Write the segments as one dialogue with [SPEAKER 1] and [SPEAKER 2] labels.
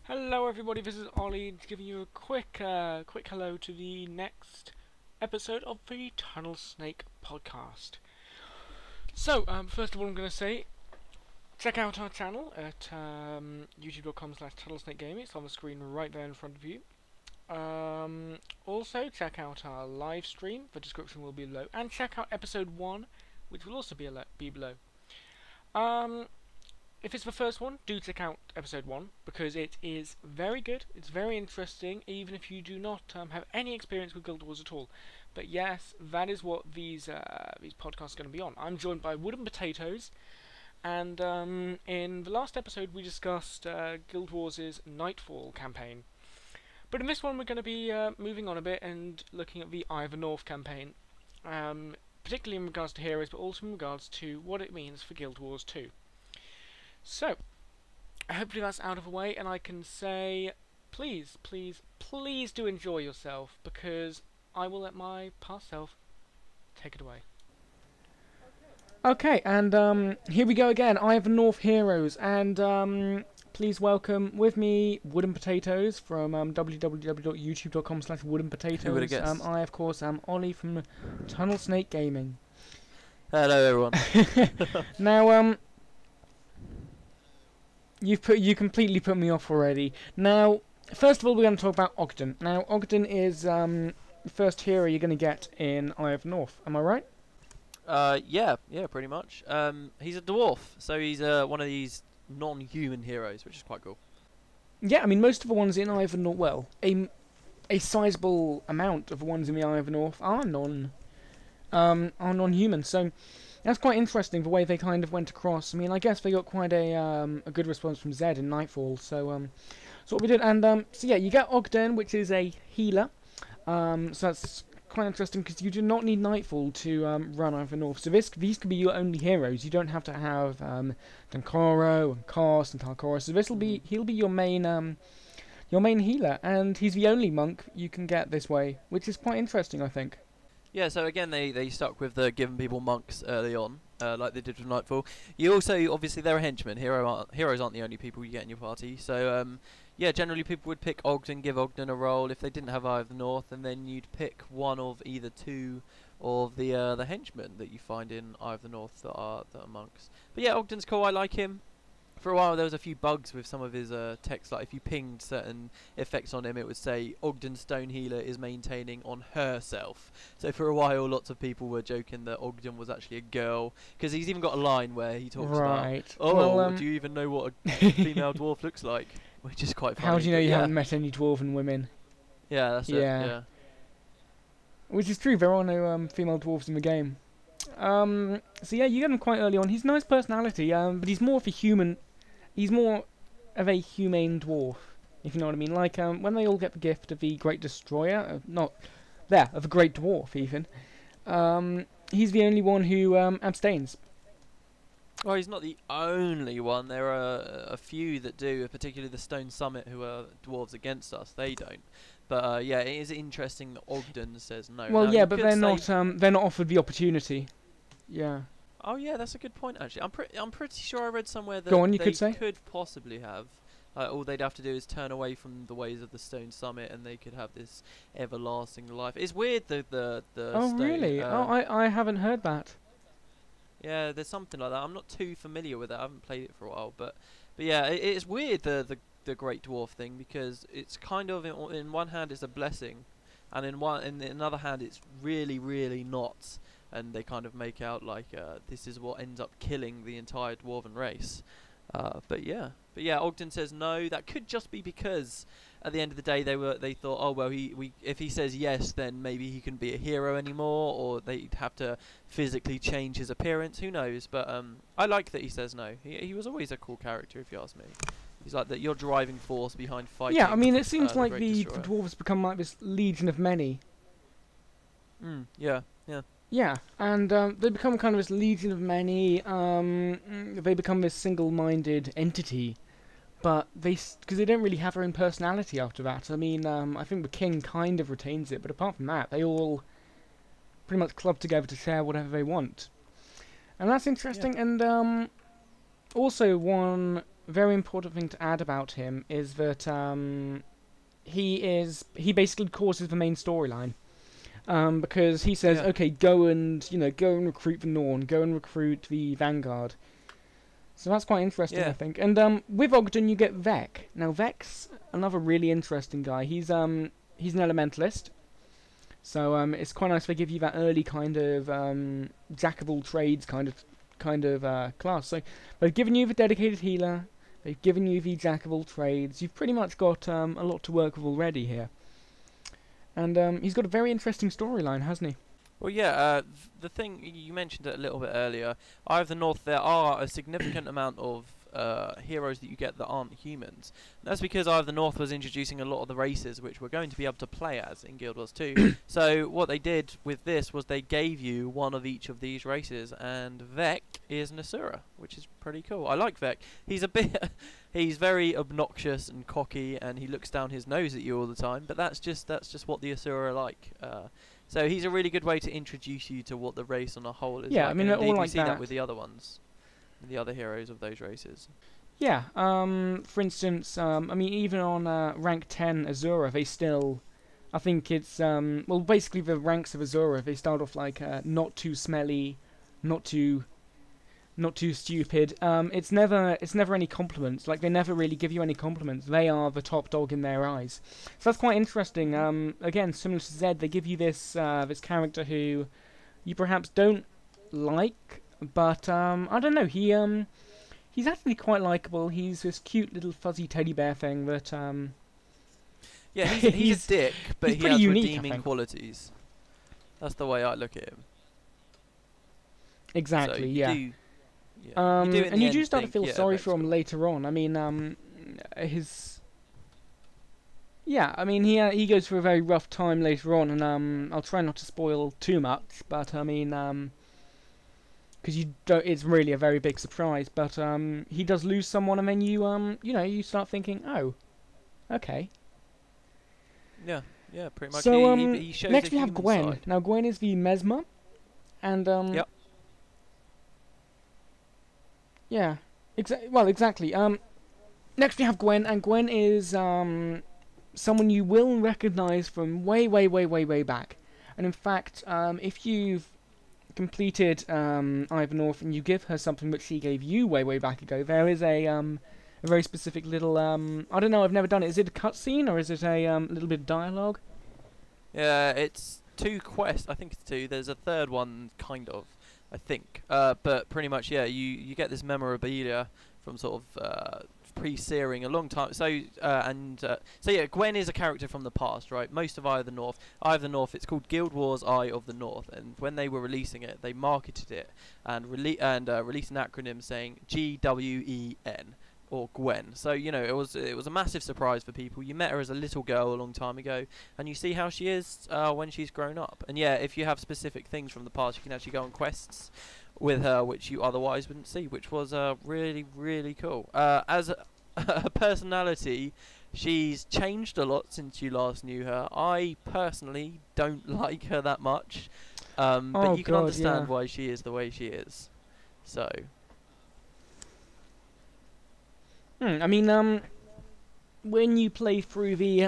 [SPEAKER 1] Hello everybody, this is Ollie giving you a quick hello to the next episode of the TunnelSnake podcast. So, first of all I'm going to say, check out our channel at youtube.com/TunnelSnakeGaming. It's on the screen right there in front of you. Also, check out our live stream, the description will be below, and check out episode 1, which will also be below. If it's the first one, do check out episode 1, because it is very good, it's very interesting, even if you do not have any experience with Guild Wars at all. But yes, that is what these podcasts are going to be on. I'm joined by WoodenPotatoes, and in the last episode we discussed Guild Wars' Nightfall campaign. But in this one we're going to be moving on a bit and looking at the Eye of the North campaign, particularly in regards to heroes, but also in regards to what it means for Guild Wars 2. So, hopefully that's out of the way, and I can say, please do enjoy yourself, because I will let my past self take it away. Okay, and here we go again, Eye of the North Heroes, and please welcome with me WoodenPotatoes from www.youtube.com/WoodenPotatoes.
[SPEAKER 2] Who would have guessed?
[SPEAKER 1] I, of course, am Ollie from TunnelSnake Gaming.
[SPEAKER 2] Hello, everyone.
[SPEAKER 1] Now, you completely put me off already. Now, first of all, we're going to talk about Ogden. Now, Ogden is the first hero you're going to get in Eye of the North. Am I right?
[SPEAKER 2] Yeah, pretty much. He's a dwarf, so he's one of these non-human heroes, which is quite cool.
[SPEAKER 1] Yeah, I mean, most of the ones in Eye of the North, well, a sizable amount of the ones in the Eye of the North are non-human. So that's quite interesting, the way they kind of went across. I mean, I guess they got quite a good response from Zed in Nightfall, so what we did. And so yeah, you get Ogden, which is a healer. So that's quite interesting, because you do not need Nightfall to run Eye of the North. So these could be your only heroes. You don't have to have Dankoro and Kos and Talkora. So he'll be your main healer, and he's the only monk you can get this way, which is quite interesting, I think.
[SPEAKER 2] Yeah, so again, they stuck with the giving people monks early on, like they did with Nightfall. You also, obviously, they're a henchman. Heroes aren't the only people you get in your party. So, yeah, generally people would pick Ogden, give Ogden a role if they didn't have Eye of the North, and then you'd pick one of either two of the henchmen that you find in Eye of the North that are monks. But yeah, Ogden's cool. I like him. For a while there was a few bugs with some of his text, like if you pinged certain effects on him, it would say Ogden Stone Healer is maintaining on herself. So for a while lots of people were joking that Ogden was actually a girl, because he's even got a line where he talks about, oh, well, do you even know what a female dwarf looks like? Which is quite funny.
[SPEAKER 1] How do you know you haven't met any dwarven women?
[SPEAKER 2] Yeah, that's it, yeah.
[SPEAKER 1] Which is true, there are no female dwarves in the game. So yeah, you get him quite early on. He's a nice personality, but he's more of a human. He's more of a humane dwarf, if you know what I mean. Like when they all get the gift of the Great Destroyer, of the Great Dwarf even. He's the only one who abstains.
[SPEAKER 2] Well, he's not the only one. There are a few that do, particularly the Stone Summit, who are dwarves against us. They don't. But yeah, it is interesting that Ogden says no.
[SPEAKER 1] Well,
[SPEAKER 2] now,
[SPEAKER 1] yeah, but they're not offered the opportunity. Yeah.
[SPEAKER 2] Oh yeah, that's a good point actually. I'm pretty sure I read somewhere that they could possibly have. All they'd have to do is turn away from the ways of the Stone Summit, and they could have this everlasting life. It's weird the
[SPEAKER 1] Oh
[SPEAKER 2] stone,
[SPEAKER 1] really? I haven't heard that.
[SPEAKER 2] Yeah, there's something like that. I'm not too familiar with it. I haven't played it for a while, but yeah, it's weird the Great Dwarf thing, because it's kind of in one hand it's a blessing, and in another hand it's really not. And they kind of make out like this is what ends up killing the entire dwarven race. But yeah, Ogden says no. That could just be because at the end of the day they thought, oh well, if he says yes, then maybe he can be a hero anymore, or they'd have to physically change his appearance. Who knows? But I like that he says no. He was always a cool character, if you ask me. He's like your driving force behind fighting.
[SPEAKER 1] Yeah, I mean, it seems like the dwarves become like this legion of many.
[SPEAKER 2] Yeah.
[SPEAKER 1] Yeah, and they become kind of this legion of many. They become this single-minded entity, but because they don't really have their own personality after that. I mean, I think the king kind of retains it, but apart from that, they all pretty much club together to share whatever they want, and that's interesting. Yeah. And also one very important thing to add about him is that he basically causes the main storyline. Because he says,
[SPEAKER 2] Yeah.
[SPEAKER 1] okay, go and go and recruit the Norn, go and recruit the Vanguard. So that's quite interesting, I
[SPEAKER 2] Yeah.
[SPEAKER 1] think. And with Ogden, you get Vec. Now Vec's another really interesting guy. He's an elementalist, so it's quite nice they give you that early kind of jack of all trades kind of class. So they've given you the dedicated healer, they've given you the jack of all trades. You've pretty much got a lot to work with already here. And he's got a very interesting storyline, hasn't he?
[SPEAKER 2] Well, yeah, the thing, you mentioned it a little bit earlier, Eye of the North, there are a significant amount of heroes that you get that aren't humans. And that's because Eye of the North was introducing a lot of the races which we're going to be able to play as in Guild Wars 2. So what they did with this was they gave you one of each of these races, and Vec is an Asura, which is pretty cool. I like Vec. He's a bit... he's very obnoxious and cocky, and he looks down his nose at you all the time, but that's just what the Asura are like. So he's a really good way to introduce you to what the race on a whole is
[SPEAKER 1] Yeah,
[SPEAKER 2] like.
[SPEAKER 1] I mean,
[SPEAKER 2] and
[SPEAKER 1] they're all
[SPEAKER 2] indeed we
[SPEAKER 1] like
[SPEAKER 2] see
[SPEAKER 1] that.
[SPEAKER 2] that with the other ones, with the other heroes of those races.
[SPEAKER 1] Yeah, for instance, I mean, even on rank 10 Azura, they still, I think it's, well, basically the ranks of Azura, they start off like not too smelly, not too stupid. It's never any compliments. Like, they never really give you any compliments. They are the top dog in their eyes. So that's quite interesting. Again, similar to Zed, they give you this this character who you perhaps don't like, but I don't know. He's actually quite likable. He's this cute little fuzzy teddy bear thing that
[SPEAKER 2] Yeah, he's a dick, but
[SPEAKER 1] he's
[SPEAKER 2] he
[SPEAKER 1] pretty
[SPEAKER 2] has
[SPEAKER 1] unique, I
[SPEAKER 2] redeeming
[SPEAKER 1] think.
[SPEAKER 2] qualities. That's the way I look at him.
[SPEAKER 1] exactly,
[SPEAKER 2] So
[SPEAKER 1] yeah.
[SPEAKER 2] you do in
[SPEAKER 1] And
[SPEAKER 2] the
[SPEAKER 1] you do
[SPEAKER 2] end
[SPEAKER 1] start to
[SPEAKER 2] think,
[SPEAKER 1] feel
[SPEAKER 2] yeah,
[SPEAKER 1] sorry
[SPEAKER 2] Vec's
[SPEAKER 1] for him
[SPEAKER 2] cool.
[SPEAKER 1] later on. I mean, his yeah, I mean he goes through a very rough time later on, and I'll try not to spoil too much, but I mean because you don't, it's really a very big surprise. But he does lose someone, and then you start thinking, oh, okay.
[SPEAKER 2] Yeah, yeah, pretty much.
[SPEAKER 1] So
[SPEAKER 2] He shows
[SPEAKER 1] next
[SPEAKER 2] the
[SPEAKER 1] we have
[SPEAKER 2] human
[SPEAKER 1] Gwen.
[SPEAKER 2] side.
[SPEAKER 1] Now Gwen is the Mesmer, and
[SPEAKER 2] Yep.
[SPEAKER 1] yeah, exactly. Next we have Gwen, and Gwen is someone you will recognize from way back. And in fact, if you've completed Eye of the North and you give her something which she gave you way back ago, there is a very specific little I don't know, I've never done it. Is it a cutscene or is it a little bit of dialogue?
[SPEAKER 2] Yeah, it's 2 quests. I think it's 2. There's a third one, kind of, I think. But pretty much, yeah, you get this memorabilia from sort of pre-searing a long time. So yeah, Gwen is a character from the past, right? Most of Eye of the North. Eye of the North, it's called Guild Wars Eye of the North, and when they were releasing it, they marketed it and released an acronym saying GWEN. Or Gwen. So it was a massive surprise for people. You met her as a little girl a long time ago, and you see how she is when she's grown up. And yeah, if you have specific things from the past, you can actually go on quests with her, which you otherwise wouldn't see, which was really cool. As a personality, she's changed a lot since you last knew her. I personally don't like her that much, but you can understand why she is the way she is. So.
[SPEAKER 1] I mean, when you play through the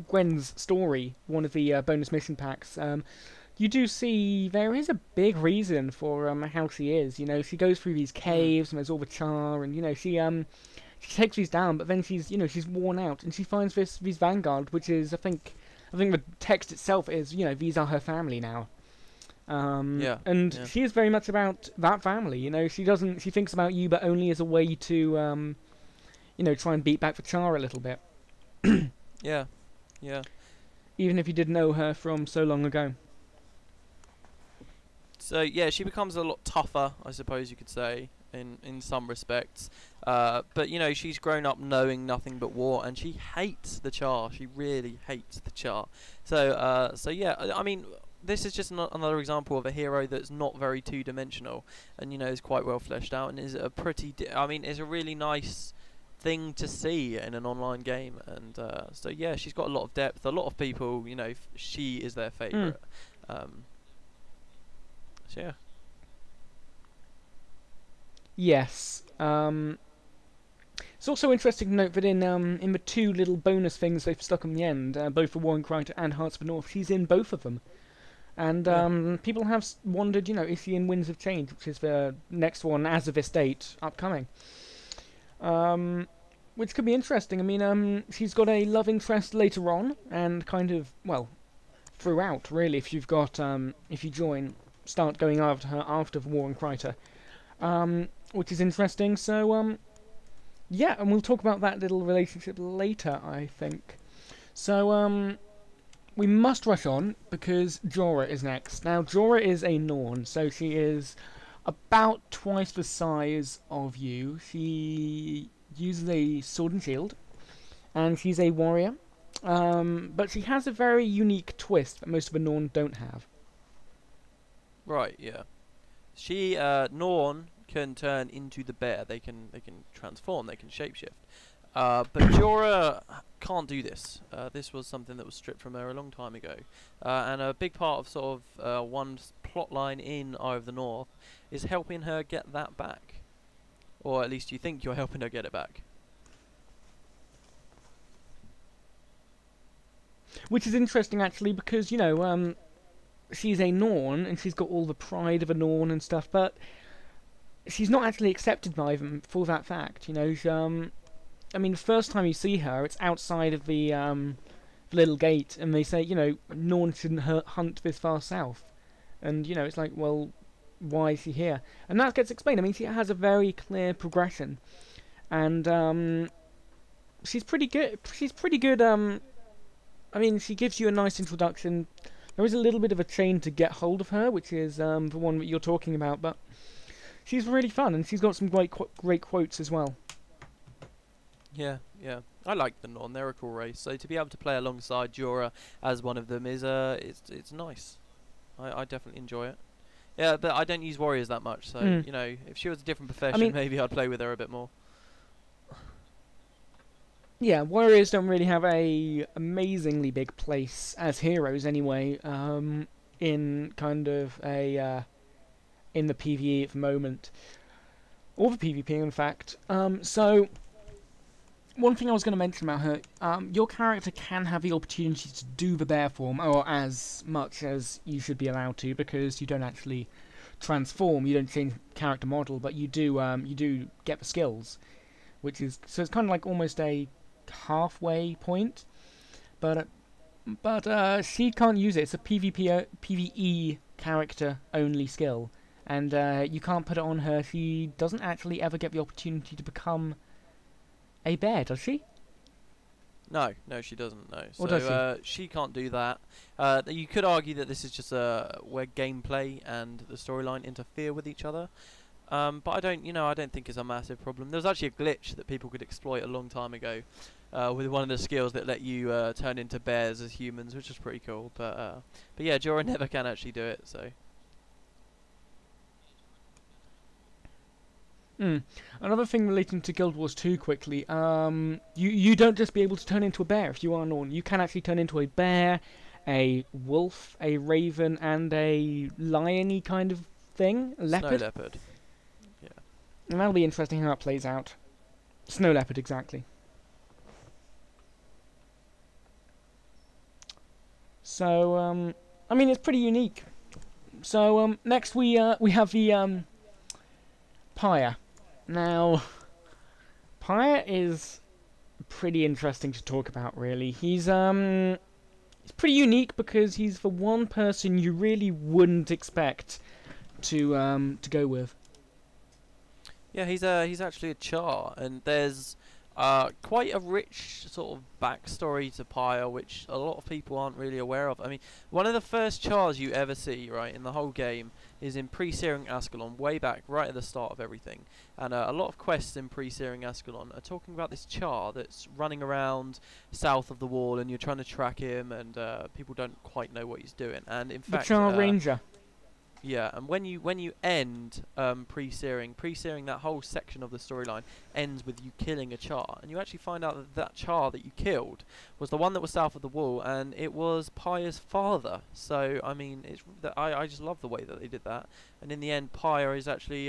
[SPEAKER 1] Gwen's story, one of the bonus mission packs, you do see there is a big reason for how she is. She goes through these caves and there's all the char, and she takes these down, but then she's worn out, and she finds this Vanguard, which is I think the text itself is these are her family now. And she is very much about that family. She thinks about you, but only as a way to try and beat back the Char a little bit.
[SPEAKER 2] Yeah.
[SPEAKER 1] Even if you didn't know her from so long ago.
[SPEAKER 2] So yeah, she becomes a lot tougher, I suppose you could say, in some respects. But she's grown up knowing nothing but war, and she hates the Char. She really hates the Char. So yeah, I mean, this is just another example of a hero that's not very two-dimensional, and is quite well fleshed out, and is a pretty. Is a really nice thing to see in an online game, and so yeah, she's got a lot of depth. A lot of people, she is their favourite. So yeah.
[SPEAKER 1] Yes. It's also interesting to note that in the two little bonus things they've stuck on the end, both for Warren Crichton and Hearts of the North, she's in both of them. And
[SPEAKER 2] Yeah.
[SPEAKER 1] people have wondered, is she in Winds of Change, which is the next one as of this date upcoming. Which could be interesting. I mean, she's got a love interest later on, and kind of, well, throughout, really, if you've got, if you start going after her after the Warren Crichton. Which is interesting, so, yeah, and we'll talk about that little relationship later, I think. So, we must rush on, because Jorah is next. Now, Jorah is a Norn, so she is about twice the size of you. She uses a sword and shield, and she's a warrior. But she has a very unique twist that most of the Norn don't have.
[SPEAKER 2] Right, yeah. She, Norn can turn into the bear. They can transform. They can shapeshift. But Jorah can't do this. This was something that was stripped from her a long time ago. And a big part of sort of one plot line in Eye of the North is helping her get that back. Or at least you think you're helping her get it back.
[SPEAKER 1] Which is interesting, actually, because, she's a Norn, and she's got all the pride of a Norn and stuff, but she's not actually accepted by them for that fact, I mean, the first time you see her, it's outside of the little gate, and they say, Norn shouldn't hunt this far south. And, it's like, well, why is she here? And that gets explained. I mean, she has a very clear progression. And, she's pretty good. She's pretty good, I mean, she gives you a nice introduction. There is a little bit of a chain to get hold of her, which is the one that you're talking about, but she's really fun, and she's got some great quotes as well.
[SPEAKER 2] Yeah, yeah. I like the Norn. They're a cool race. So to be able to play alongside Jorah as one of them is it's nice. I definitely enjoy it. Yeah, but I don't use warriors that much. So if she was a different profession, maybe I'd play with her a bit more.
[SPEAKER 1] Yeah, warriors don't really have a amazingly big place as heroes anyway. In kind of a in the PvE at the moment, or the PvP in fact. So. One thing I was going to mention about her, your character can have the opportunity to do the bear form, or as much as you should be allowed to, because you don't actually transform, you don't change character model, but you do get the skills, which is, so it's kind of like almost a halfway point, but she can't use it. It's a PvE character only skill, and you can't put it on her. She doesn't actually ever get the opportunity to become a bear, does she?
[SPEAKER 2] No, she doesn't. No,
[SPEAKER 1] or does
[SPEAKER 2] she can't do that. You could argue that this is just where gameplay and the storyline interfere with each other. But I don't think it's a massive problem. There was actually a glitch that people could exploit a long time ago with one of the skills that let you turn into bears as humans, which is pretty cool. But yeah, Jorah never can actually do it. So.
[SPEAKER 1] Another thing relating to Guild Wars 2 quickly, you don't just be able to turn into a bear if you are Norn. You can actually turn into a bear, a wolf, a raven, and a lion-y kind of thing. A leopard.
[SPEAKER 2] Snow leopard. Yeah.
[SPEAKER 1] And that'll be interesting how it plays out. Snow leopard, exactly. So, I mean, it's pretty unique. So, next we have the, Pyre. Now, Pyre is pretty interesting to talk about, really. He's pretty unique because he's the one person you really wouldn't expect to go with.
[SPEAKER 2] Yeah, he's actually a Char, and there's quite a rich sort of backstory to Pyre, which a lot of people aren't really aware of. I mean, one of the first Chars you ever see, right, in the whole game is in pre-Searing Ascalon, way back, right at the start of everything. And a lot of quests in pre-Searing Ascalon are talking about this Char that's running around south of the wall, and you're trying to track him, and people don't quite know what he's doing. And in fact,
[SPEAKER 1] the Char Ranger.
[SPEAKER 2] Yeah, and when you end pre-Searing, that whole section of the storyline ends with you killing a Char, and you actually find out that that Char that you killed was the one that was south of the wall, and it was Pyre's father. So I mean, I just love the way that they did that, and in the end, Pyre is actually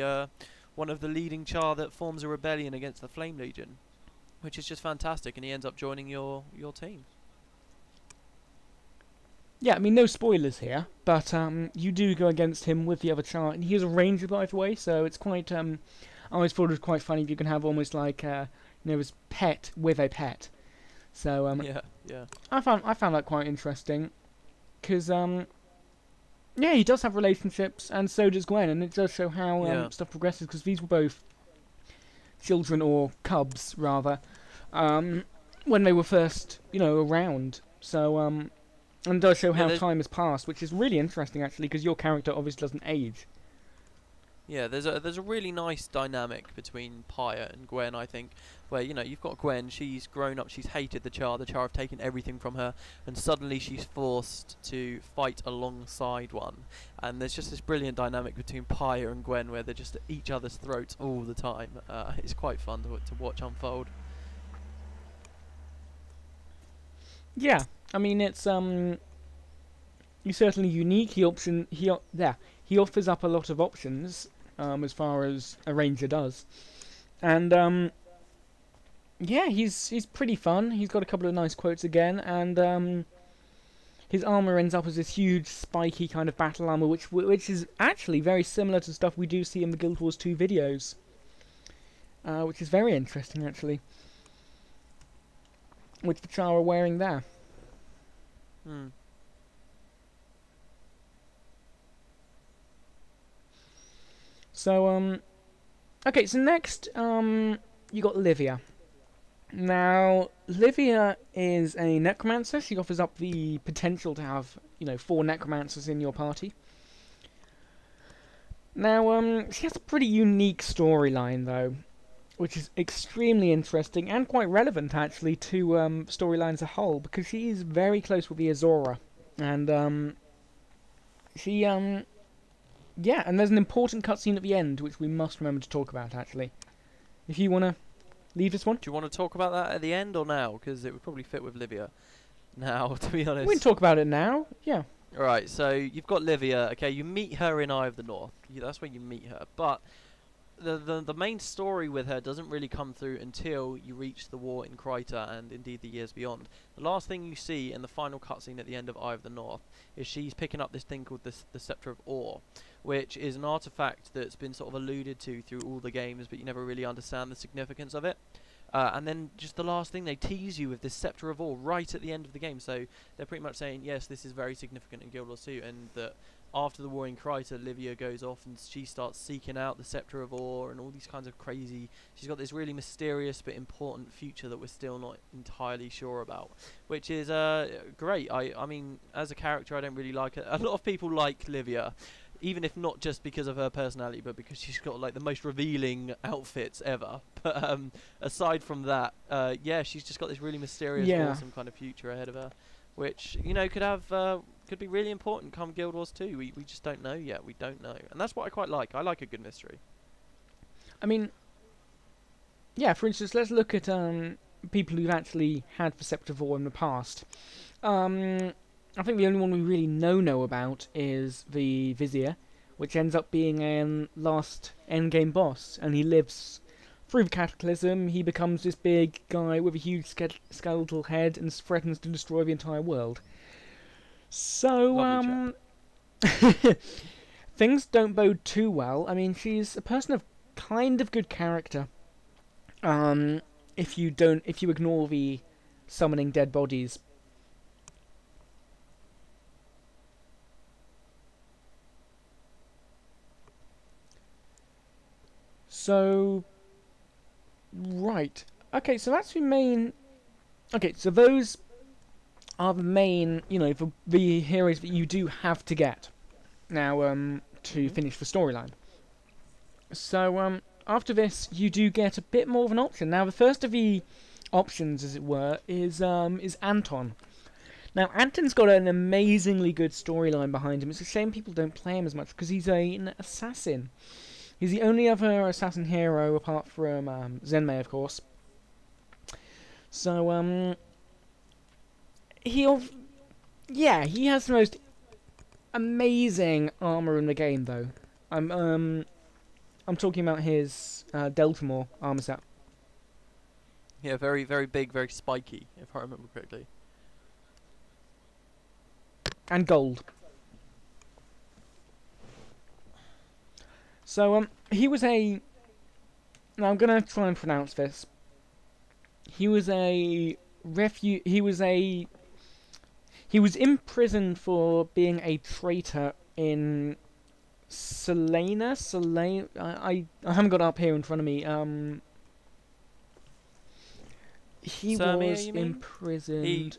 [SPEAKER 2] one of the leading Char that forms a rebellion against the Flame Legion, which is just fantastic, and he ends up joining your team.
[SPEAKER 1] Yeah, I mean, no spoilers here, but you do go against him with the other Char, and he is a ranger, by the way, so it's quite, I always thought it was quite funny if you can have almost like, his pet with a pet. So,
[SPEAKER 2] yeah.
[SPEAKER 1] I found that quite interesting, because, yeah, he does have relationships, and so does Gwen, and it does show how stuff progresses, because these were both children, or cubs, rather, when they were first, around, so, and it does show how time has passed, which is really interesting, actually, because your character obviously doesn't age.
[SPEAKER 2] Yeah, there's a really nice dynamic between Pyre and Gwen, I think, where, you've got Gwen, she's grown up, she's hated the Char have taken everything from her, and suddenly she's forced to fight alongside one. And there's just this brilliant dynamic between Pyre and Gwen where they're just at each other's throats all the time. It's quite fun to watch unfold.
[SPEAKER 1] Yeah, I mean, it's, he's certainly unique, he offers up a lot of options, as far as a ranger does. And, yeah, he's pretty fun. He's got a couple of nice quotes again, and, his armor ends up as this huge, spiky kind of battle armor, which is actually very similar to stuff we do see in the Guild Wars 2 videos. Which is very interesting, actually. Which the Char are wearing there. So, okay, so next, you got Livia. Now, Livia is a necromancer. She offers up the potential to have, 4 necromancers in your party. Now, she has a pretty unique storyline, though, which is extremely interesting and quite relevant, actually, to storyline as a whole, because she is very close with the Azora. And, she, yeah, and there's an important cutscene at the end, which we must remember to talk about, actually. If you want to leave this one.
[SPEAKER 2] Do you want to talk about that at the end or now? Because it would probably fit with Livia now, to be honest.
[SPEAKER 1] We can talk about it now, yeah.
[SPEAKER 2] Alright, so you've got Livia, okay, you meet her in Eye of the North. That's where you meet her, but the main story with her doesn't really come through until you reach the war in Kryta and indeed the years beyond. The last thing you see in the final cutscene at the end of Eye of the North is she's picking up this thing called the Scepter of Ore, which is an artifact that's been sort of alluded to through all the games, but you never really understand the significance of it. And then just the last thing, they tease you with this Scepter of Ore right at the end of the game, so they're pretty much saying, yes, this is very significant in Guild Wars 2, and that after the war in Kryta, Livia goes off and she starts seeking out the Scepter of Ore and all these kinds of crazy... She's got this really mysterious but important future that we're still not entirely sure about, which is great. I mean, as a character, I don't really like her. A lot of people like Livia, even if not just because of her personality, but because she's got like the most revealing outfits ever. But aside from that, yeah, she's just got this really mysterious, awesome kind of future ahead of her, which, could be really important come Guild Wars 2. We just don't know yet. We don't know. And that's what I quite like. I like a good mystery.
[SPEAKER 1] I mean, yeah, for instance, let's look at people who've actually had the Scepter of Ore in the past. I think the only one we really know about is the Vizier, which ends up being a last endgame boss, and he lives through the Cataclysm. He becomes this big guy with a huge skeletal head and threatens to destroy the entire world. So, things don't bode too well. I mean, she's a person of kind of good character. If you ignore the summoning dead bodies. So, right. Okay, so that's the main... Okay, so those are the main, the heroes that you do have to get now to finish the storyline. So after this, you do get a bit more of an option. Now, the first of the options, as it were, is Anton. Now, Anton's got an amazingly good storyline behind him. It's a shame people don't play him as much because he's an assassin. He's the only other assassin hero apart from Zenmei, of course. So he has the most amazing armor in the game, though. I'm talking about his Deltamore armor set.
[SPEAKER 2] Yeah, very, very big, very spiky, if I remember correctly.
[SPEAKER 1] And gold. So, he was a... Now, I'm going to try and pronounce this. He was a... He was imprisoned for being a traitor in Selena? I haven't got it up here in front of me. He
[SPEAKER 2] Sirmia,
[SPEAKER 1] was
[SPEAKER 2] you mean?
[SPEAKER 1] imprisoned...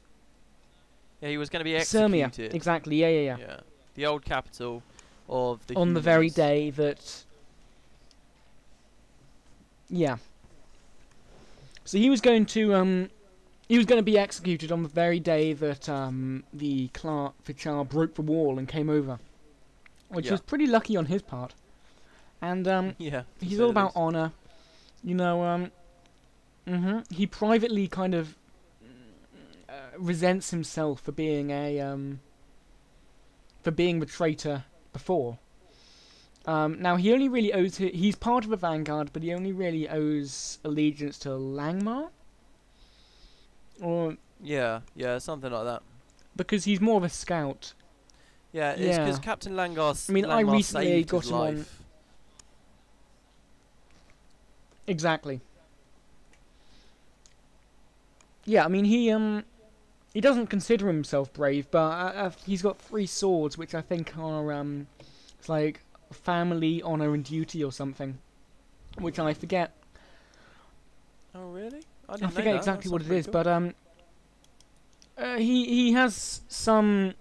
[SPEAKER 2] He was going to be
[SPEAKER 1] Sirmia,
[SPEAKER 2] executed.
[SPEAKER 1] exactly, yeah.
[SPEAKER 2] Yeah. The old capital of the
[SPEAKER 1] On the very
[SPEAKER 2] humans.
[SPEAKER 1] day that... Yeah. So he was going to be executed on the very day that the Clark Fichar broke the wall and came over, which was pretty lucky on his part. And
[SPEAKER 2] yeah,
[SPEAKER 1] he's all about honor, you know. He privately kind of resents himself for being the traitor before. Now he only really owes he's part of the Vanguard, but he only really owes allegiance to Langmar. Or
[SPEAKER 2] yeah, something like that.
[SPEAKER 1] Because he's more of a scout.
[SPEAKER 2] Yeah, it's because Captain Langmar.
[SPEAKER 1] I mean, I recently got
[SPEAKER 2] his
[SPEAKER 1] him
[SPEAKER 2] life.
[SPEAKER 1] on. Exactly. Yeah, I mean he doesn't consider himself brave, but he's got 3 swords, which I think are it's like family, honor, and duty or something, which I forget.
[SPEAKER 2] Oh really?
[SPEAKER 1] I forget exactly what it is, cool. But he has some.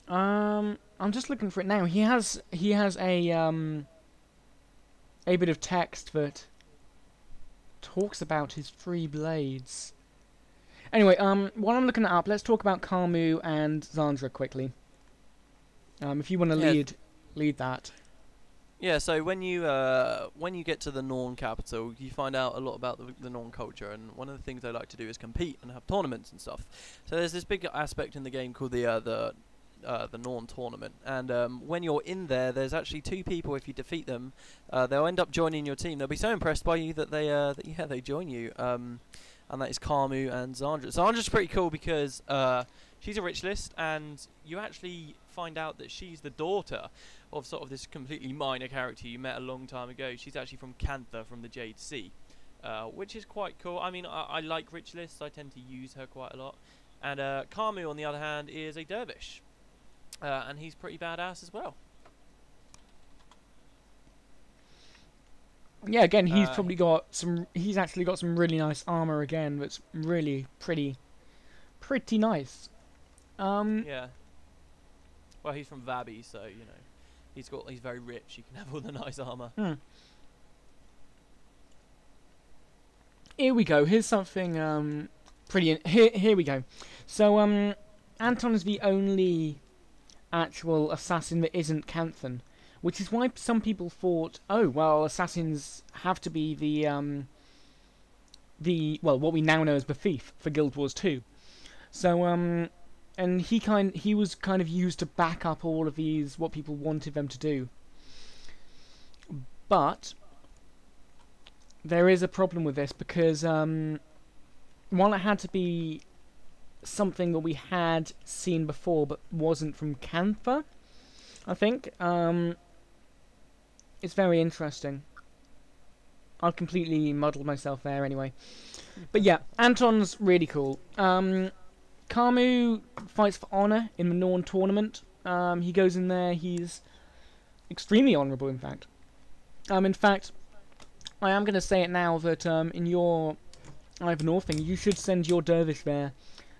[SPEAKER 1] I'm just looking for it now. He has a bit of text that talks about his 3 blades. Anyway, while I'm looking it up, let's talk about Karmu and Zandra quickly. If you want to lead that.
[SPEAKER 2] Yeah, so when you get to the Norn capital, you find out a lot about the Norn culture, and one of the things they like to do is compete and have tournaments and stuff. So there's this big aspect in the game called the Norn tournament, and when you're in there, there's actually 2 people. If you defeat them, they'll end up joining your team. They'll be so impressed by you that they join you. And that is Karmu and Zandra. Zandra's pretty cool because she's a rich list, and you actually find out that she's the daughter of sort of this completely minor character you met a long time ago. She's actually from Cantha, from the Jade Sea, which is quite cool. I mean, I like rich lists. I tend to use her quite a lot. And Karmu, on the other hand, is a dervish, and he's pretty badass as well.
[SPEAKER 1] Yeah, again, he's probably got some. He's actually got some really nice armor again. That's really pretty nice.
[SPEAKER 2] Yeah. Well, he's from Vabi, so you know, he's very rich. He can have all the nice armor.
[SPEAKER 1] Here we go. Here's something pretty. Here we go. So Anton is the only actual assassin that isn't Canthan. Which is why some people thought, oh well, assassins have to be the what we now know as the thief for Guild Wars 2. So and he was kind of used to back up all of these what people wanted them to do. But there is a problem with this because while it had to be something that we had seen before but wasn't from Cantha, I think. It's very interesting. I'll completely muddle myself there anyway. But yeah, Anton's really cool. Karmu fights for honor in the Norn tournament. He goes in there, he's extremely honorable, in fact. In fact, I am going to say it now that in your Ivan Orr thing, you should send your dervish there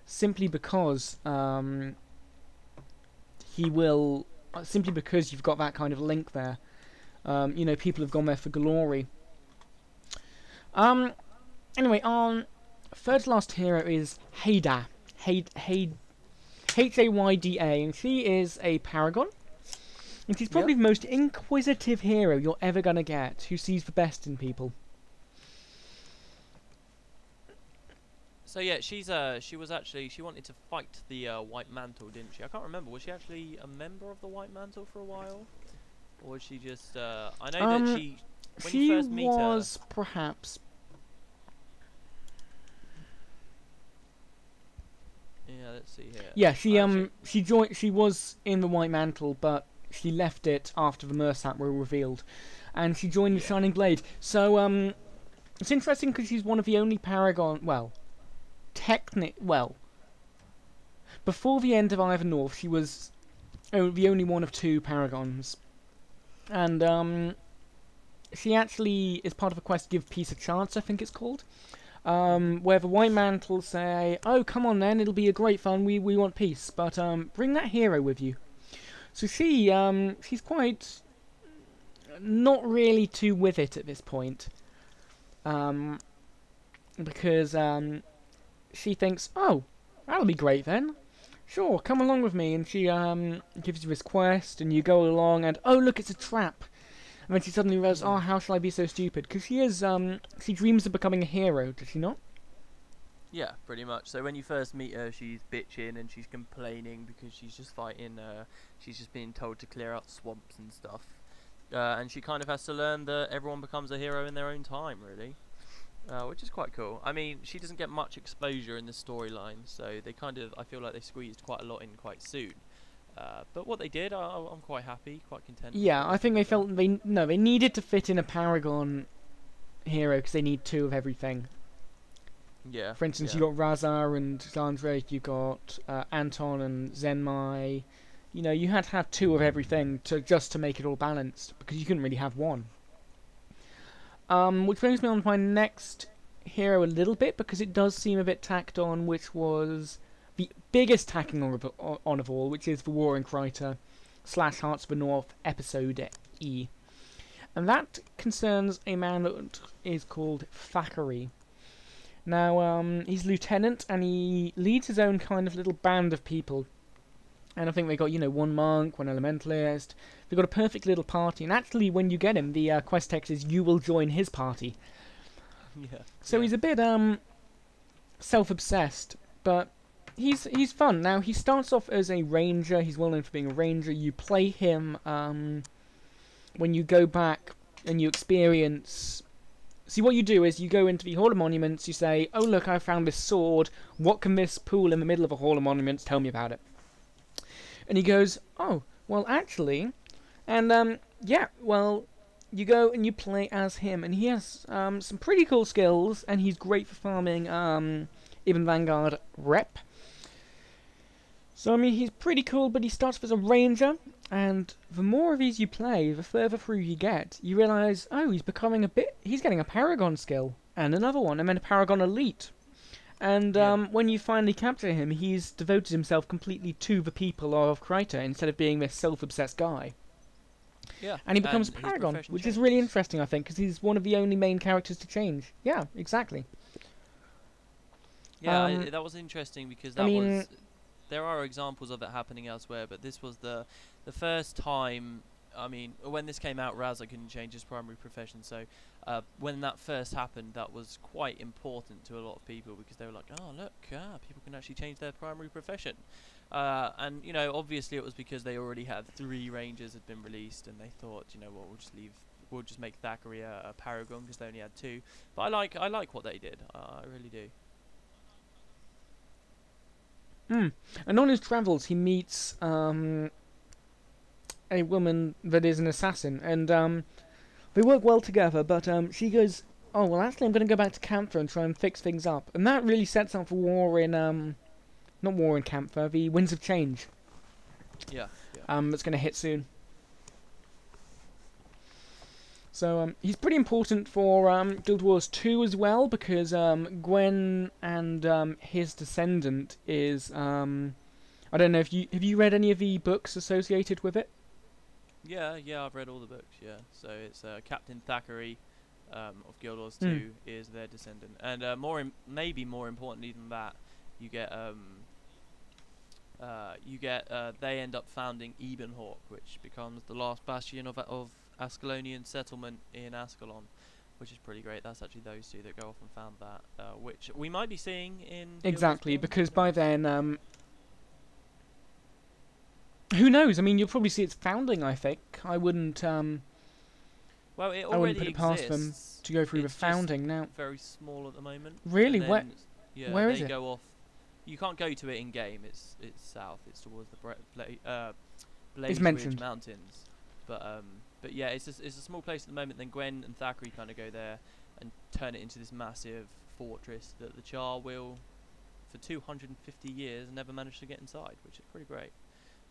[SPEAKER 1] simply because simply because you've got that kind of link there. You know, people have gone there for glory. Anyway, our third last hero is Hayda. Hayda, and she is a paragon. And she's probably the most inquisitive hero you're ever gonna get, who sees the best in people.
[SPEAKER 2] So yeah, she wanted to fight the White Mantle, didn't she? I can't remember. Was she actually a member of the White Mantle for a while? or was she just? I know that she. When
[SPEAKER 1] She
[SPEAKER 2] you first meet her.
[SPEAKER 1] was perhaps.
[SPEAKER 2] Yeah, let's see here.
[SPEAKER 1] Yeah, she joined. She was in the White Mantle, but she left it after the Mersat were revealed, and she joined the Shining Blade. So it's interesting because she's one of the only Paragon. Well, before the end of Ivan North, she was the only one of 2 Paragons, and she actually is part of a quest, Give Peace a Chance, I think it's called. Where the White Mantle say, "Oh, come on then, it'll be a great fun. We want peace, but bring that hero with you." So she's quite not really too with it at this point, because she thinks, "Oh, that'll be great then. Sure, come along with me." And she gives you this quest, and you go along, and oh look, it's a trap. And then she suddenly realizes, "Oh, how shall I be so stupid?" Because she dreams of becoming a hero, does she not?
[SPEAKER 2] Yeah, pretty much. So when you first meet her, she's bitching and she's complaining because she's just fighting. She's just being told to clear out swamps and stuff, and she kind of has to learn that everyone becomes a hero in their own time, really, which is quite cool. I mean, she doesn't get much exposure in the storyline, so they I feel like they squeezed quite a lot in quite soon. But what they did, I'm quite happy, quite content.
[SPEAKER 1] Yeah, I think they felt they needed to fit in a Paragon hero because they need 2 of everything.
[SPEAKER 2] Yeah.
[SPEAKER 1] For instance, you got Razar and Xandre, you got Anton and Zenmai. You know, you had to have 2 of everything just to make it all balanced, because you couldn't really have one. Which brings me on to my next hero a little bit, because it does seem a bit tacked on, which was the biggest tacking on of all, which is the War in Kryta / Hearts of the North Episode E. And that concerns a man that is called Thackeray. Now, he's lieutenant, and he leads his own kind of little band of people. And I think they got, 1 monk, 1 elementalist. They've got a perfect little party. And actually, when you get him, the quest text is, "You will join his party."
[SPEAKER 2] Yeah.
[SPEAKER 1] So he's a bit self-obsessed, but he's fun. Now, he starts off as a ranger. He's well known for being a ranger. You play him when you go back and you experience... See, what you do is you go into the Hall of Monuments, you say, "Oh look, I found this sword. What can this pool in the middle of a Hall of Monuments tell me about it?" And he goes, "Oh, well actually..." And yeah, well, you go and you play as him, and he has some pretty cool skills, and he's great for farming Ibn Vanguard rep. So, I mean, he's pretty cool, but he starts off as a ranger, and the more of these you play, the further through you get, you realise, oh, he's getting a Paragon skill, and another one, and then a Paragon Elite. And when you finally capture him, he's devoted himself completely to the people of Kryta, instead of being this self-obsessed guy.
[SPEAKER 2] Yeah.
[SPEAKER 1] And he becomes Paragon, which is really interesting, I think, because he's one of the only main characters to change. Yeah, exactly.
[SPEAKER 2] Yeah, that was interesting, because there are examples of it happening elsewhere, but this was the first time. I mean, when this came out, Raza couldn't change his primary profession, so when that first happened, that was quite important to a lot of people, because they were like, "Oh, look, people can actually change their primary profession." And obviously it was because they already had 3 Rangers had been released, and they thought, what, we'll just make Thackeray a Paragon, because they only had 2. But I like what they did. I really do.
[SPEAKER 1] And on his travels, he meets a woman that is an assassin, and they work well together, but she goes, "Oh, well, actually, I'm going to go back to Camphor and try and fix things up." And that really sets up for war in, not war in Camphor, the Winds of Change.
[SPEAKER 2] Yeah.
[SPEAKER 1] That's going to hit soon. So he's pretty important for Guild Wars 2 as well, because Gwen and his descendant is... I don't know if have you read any of the books associated with it?
[SPEAKER 2] Yeah, I've read all the books, yeah. So it's Captain Thackeray of Guild Wars 2 is their descendant. And maybe more importantly than that, you get they end up founding Ebenhawk, which becomes the last bastion of Ascalonian settlement in Ascalon, which is pretty great. That's actually those 2 that go off and found that, which we might be seeing in...
[SPEAKER 1] Exactly, because by then... who knows? I mean, you'll probably see its founding. I think I wouldn't.
[SPEAKER 2] Well, it
[SPEAKER 1] I wouldn't
[SPEAKER 2] already
[SPEAKER 1] put it past them
[SPEAKER 2] exists.
[SPEAKER 1] to go through the
[SPEAKER 2] It's just
[SPEAKER 1] founding now.
[SPEAKER 2] very small at the moment.
[SPEAKER 1] Really?
[SPEAKER 2] And then, yeah,
[SPEAKER 1] where
[SPEAKER 2] they
[SPEAKER 1] is it?
[SPEAKER 2] go off. You can't go to it in game. It's south. It's towards the Blaze
[SPEAKER 1] mentioned.
[SPEAKER 2] Ridge Mountains. But yeah, it's a small place at the moment. Then Gwen and Thackeray kind of go there and turn it into this massive fortress that the Char will, for 250 years, never manage to get inside, which is pretty great.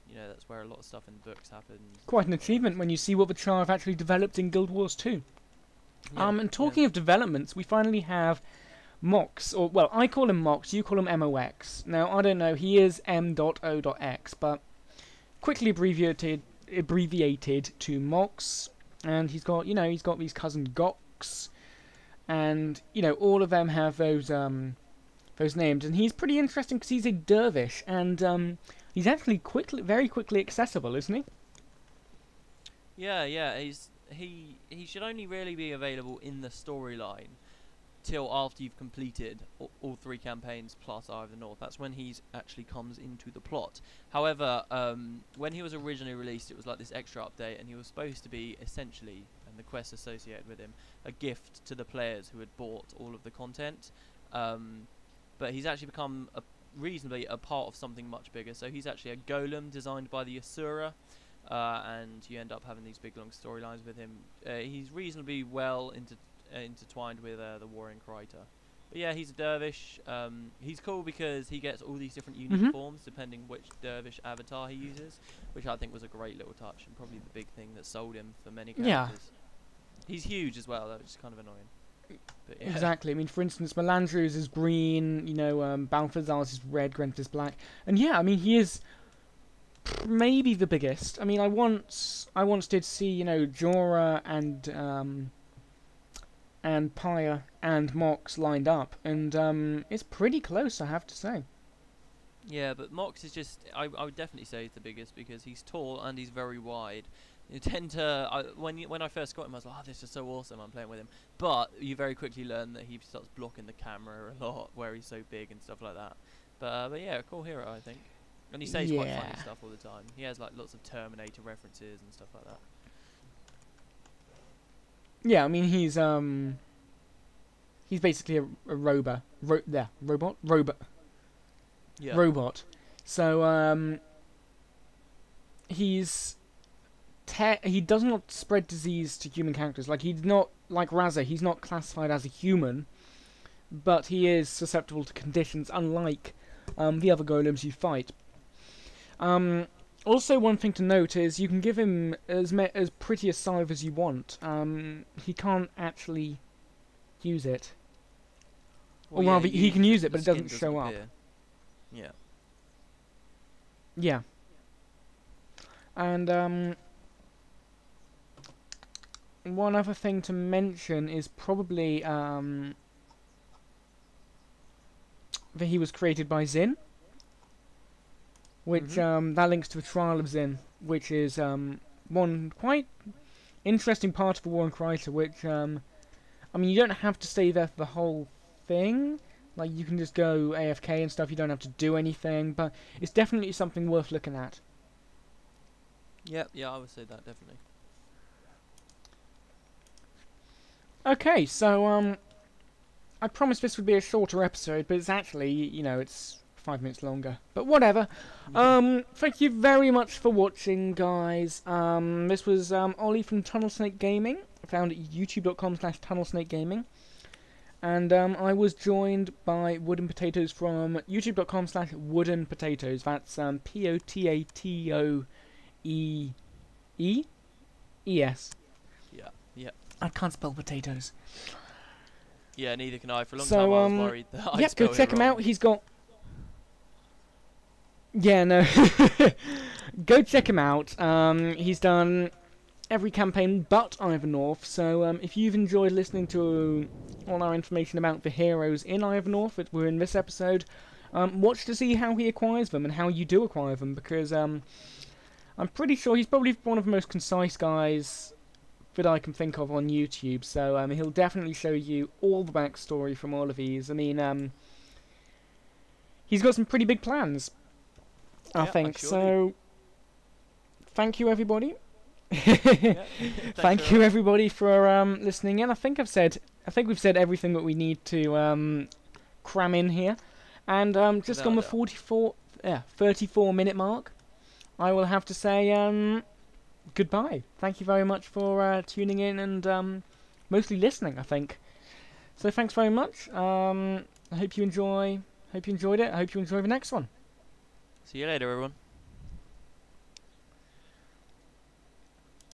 [SPEAKER 2] You know, that's where a lot of stuff in the books happens.
[SPEAKER 1] Quite an achievement when you see what the Char have actually developed in Guild Wars 2.
[SPEAKER 2] Yeah,
[SPEAKER 1] And talking of developments, we finally have Mox, or well, I call him Mox, you call him MOX. Now, I don't know, he is M.O.X, but quickly abbreviated to Mox, and he's got, you know, he's got these cousin Gox, and, you know, all of them have those names, and he's pretty interesting because he's a dervish, and he's actually very quickly accessible, isn't he?
[SPEAKER 2] Yeah. He should only really be available in the storyline till after you've completed all 3 campaigns plus Eye of the North. That's when he actually comes into the plot. However, when he was originally released, it was like this extra update, and he was supposed to be essentially, and the quests associated with him, a gift to the players who had bought all of the content. But he's actually become reasonably a part of something much bigger. So he's actually a golem designed by the Asura, and you end up having these big long storylines with him. He's reasonably well intertwined with the Warring Kryta. But yeah, he's a dervish. He's cool because he gets all these different unique forms depending which dervish avatar he uses, which I think was a great little touch and probably the big thing that sold him for many characters. Yeah. He's huge as well, though, which is kind of annoying. But yeah.
[SPEAKER 1] Exactly. I mean, for instance, Melandru's is green, you know, Balthazar's is red, Gwent is black. And yeah, I mean, he is maybe the biggest. I mean, I once did see, you know, Jorah and Pyre and Mox lined up, and it's pretty close, I have to say.
[SPEAKER 2] Yeah, but Mox is just, I would definitely say he's the biggest because he's tall and he's very wide. You tend to, when I first got him, I was like, oh, this is so awesome, I'm playing with him. But you very quickly learn that he starts blocking the camera a lot, where he's so big and stuff like that. But yeah, cool hero, I think. And he says quite funny stuff all the time. He has like lots of Terminator references and stuff like that.
[SPEAKER 1] Yeah, I mean, he's basically a robot. Robot.
[SPEAKER 2] Yeah.
[SPEAKER 1] Robot. So, he does not spread disease to human characters. Like, he's not, like Raza, he's not classified as a human, but he is susceptible to conditions, unlike the other golems you fight. Also, one thing to note is you can give him as pretty a scythe as you want. He can't actually use it. Well, or rather, he can use it, but it doesn't show up.
[SPEAKER 2] Yeah.
[SPEAKER 1] Yeah. And, one other thing to mention is probably, that he was created by Zin. Which, that links to the Trial of Zin, which is, one quite interesting part of the Warring Kryta, which, I mean, you don't have to stay there for the whole thing. Like, you can just go AFK and stuff, you don't have to do anything, but it's definitely something worth looking at.
[SPEAKER 2] Yeah, I would say that, definitely.
[SPEAKER 1] Okay, so, I promised this would be a shorter episode, but it's actually, you know, it's 5 minutes longer. But whatever. Thank you very much for watching, guys. This was, Ollie from TunnelSnake Gaming, found at youtube.com/TunnelSnakeGaming. And, I was joined by WoodenPotatoes from youtube.com/WoodenPotatoes. That's, POTATOEES.
[SPEAKER 2] Yeah.
[SPEAKER 1] I can't spell potatoes.
[SPEAKER 2] Yeah, neither can I. For a long time I was worried that I'd spell
[SPEAKER 1] go check
[SPEAKER 2] it
[SPEAKER 1] him
[SPEAKER 2] wrong.
[SPEAKER 1] out. He's got... Yeah, no. Go check him out. He's done every campaign but Eye of the North, so if you've enjoyed listening to all our information about the heroes in Eye of the North that were in this episode, watch to see how he acquires them and how you do acquire them, because I'm pretty sure he's probably one of the most concise guys that I can think of on YouTube, so he'll definitely show you all the backstory from all of these. I mean, he's got some pretty big plans, I think, so thank you everybody.
[SPEAKER 2] Yeah.
[SPEAKER 1] Thank you everybody for listening in. I think we've said everything that we need to cram in here, and just
[SPEAKER 2] Without
[SPEAKER 1] on
[SPEAKER 2] a
[SPEAKER 1] the 34-minute mark, I will have to say goodbye. Thank you very much for tuning in and mostly listening, I think. So thanks very much. I hope you enjoyed it. I hope you enjoy the next one.
[SPEAKER 2] See you later, everyone.